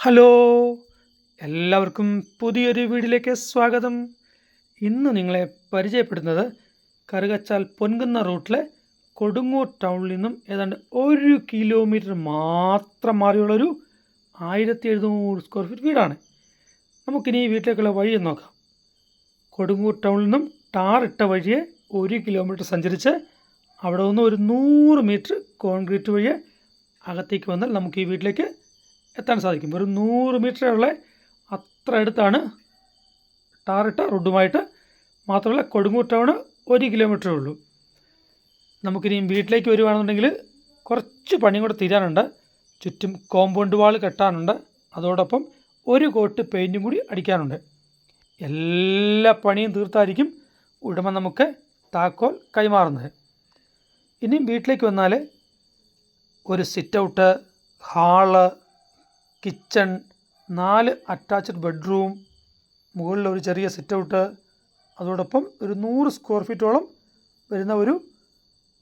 Hello, എല്ലാവർക്കും പുതിയൊരു വീഡിയോയിലേക്ക് സ്വാഗതം. ഇന്ന് നിങ്ങളെ പരിചയപ്പെടുന്നത് കറുകച്ചാൽ പൊൻകുന്ന റൂട്ടിലെ കൊടുങ്ങൂർ ടൗണിൽ നിന്നും ഏതാണ്ട് 1 കിലോമീറ്റർ മാത്രം മാറിയുള്ളൊരു 1700 സ്ക്വയർ ഫീറ്റ് വീടാണ്. നമുക്കിനി ഈ വീട്ടിലേക്കുള്ള വഴി നോക്കാം. കൊടുങ്ങൂർ ടൗണിൽ നിന്നും ടാറിട്ട വഴിയെ 1 കിലോമീറ്റർ സഞ്ചരിച്ച് അവിടെ നിന്ന് ഒരു 100 മീറ്റർ കോൺക്രീറ്റ് വഴിയെ അകത്തേക്ക് വന്നാൽ നമുക്ക് ഈ വീട്ടിലേക്ക് എത്താൻ സാധിക്കും. ഒരു 100 മീറ്ററുള്ള അത്ര അടുത്താണ് ടാറിട്ട റോഡുമായിട്ട്. മാത്രമല്ല കൊടുങ്ങൂർ ടൗണ് 1 കിലോമീറ്ററേ ഉള്ളൂ. നമുക്കിനിയും വീട്ടിലേക്ക് വരുവാണെന്നുണ്ടെങ്കിൽ കുറച്ച് പണിയും കൂടെ തീരാനുണ്ട്. ചുറ്റും കോമ്പൗണ്ട് വാൾ കെട്ടാനുണ്ട്. അതോടൊപ്പം ഒരു കോട്ട് പെയിൻറ്റും കൂടി അടിക്കാനുണ്ട്. എല്ലാ പണിയും തീർത്തായിരിക്കും ഉടമ നമുക്ക് താക്കോൽ കൈമാറുന്നത്. ഇനിയും വീട്ടിലേക്ക് വന്നാൽ ഒരു sit out, hall, kitchen, 4 attached bedroom, മുകളിൽ ഒരു ചെറിയ സിറ്റ് ഔട്ട്, അതോടൊപ്പം ഒരു 100 സ്ക്വയർ ഫീറ്റോളം വരുന്ന ഒരു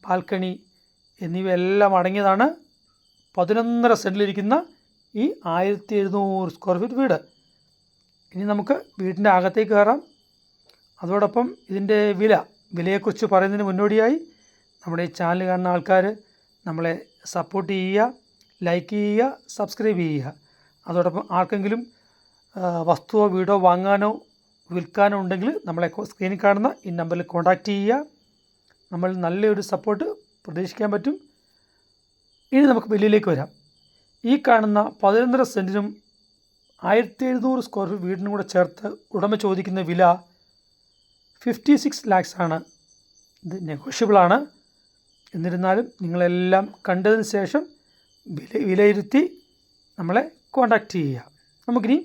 ബാൽക്കണി എന്നിവയെല്ലാം അടങ്ങിയതാണ് 11.5 സെൻറ്റിലിരിക്കുന്ന ഈ 1700 സ്ക്വയർ ഫീറ്റ് വീട്. ഇനി നമുക്ക് വീടിൻ്റെ അകത്തേക്ക് കയറാം. അതോടൊപ്പം ഇതിൻ്റെ വിലയെക്കുറിച്ച് പറയുന്നതിന് മുന്നോടിയായി നമ്മുടെ ഈ ചാനൽ കാണുന്ന ആൾക്കാർ നമ്മളെ സപ്പോർട്ട് ചെയ്യുക, ലൈക്ക് ചെയ്യുക, സബ്സ്ക്രൈബ് ചെയ്യുക. അതോടൊപ്പം ആർക്കെങ്കിലും വസ്തുവോ വീടോ വാങ്ങാനോ വിൽക്കാനോ ഉണ്ടെങ്കിൽ നമ്മളെ സ്ക്രീനിൽ കാണുന്ന ഈ നമ്പറിൽ കോൺടാക്റ്റ് ചെയ്യുക. നമ്മൾ നല്ലൊരു സപ്പോർട്ട് പ്രതീക്ഷിക്കാൻ പറ്റും. ഇനി നമുക്ക് ബില്ലിലേക്ക് വരാം. ഈ കാണുന്ന 11.5 സെൻറ്റിനും 1700 സ്ക്വയർ ഫീറ്റ് വീടിനും കൂടെ ചേർത്ത് ഉടമ ചോദിക്കുന്ന വില 56 lakhs ആണ്. ഇത് നെഗോഷ്യബിളാണ്. എന്നിരുന്നാലും നിങ്ങളെല്ലാം കണ്ടതിന് ശേഷം വിലയിരുത്തി നമ്മളെ കോൺടാക്റ്റ് ചെയ്യുക. നമുക്കിനി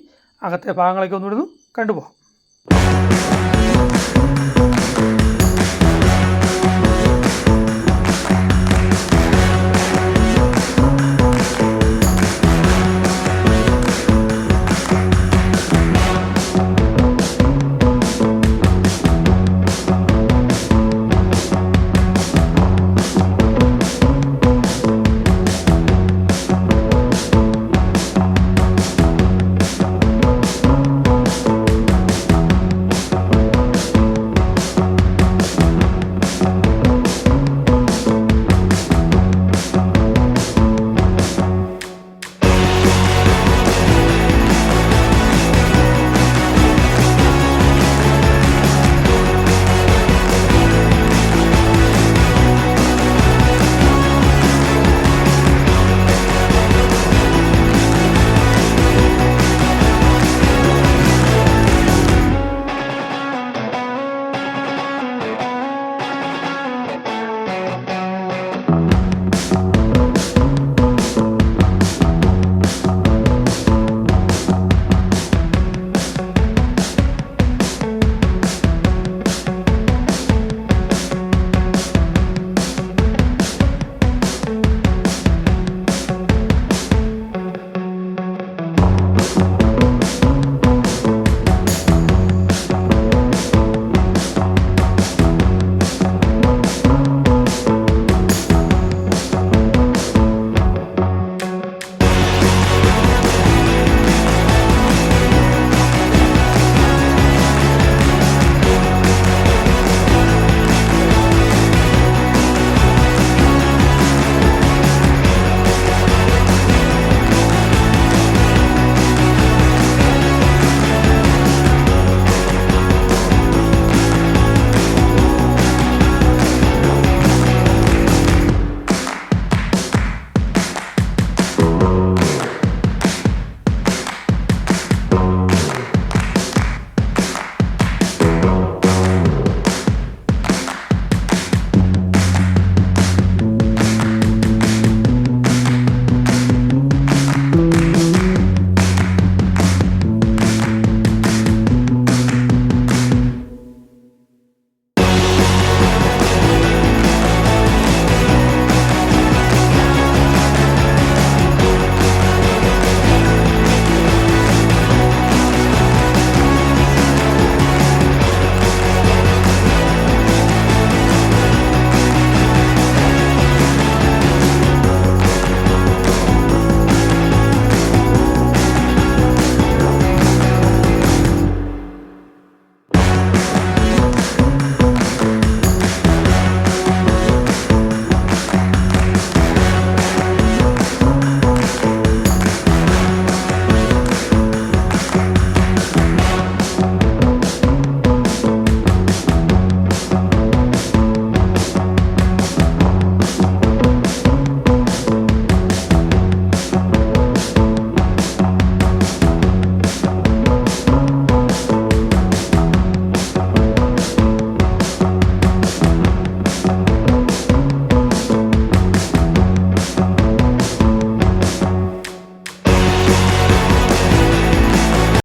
അകത്തെ ഭാഗങ്ങളൊക്കെ ഒന്നുകൂടെ കണ്ടുപോകാം.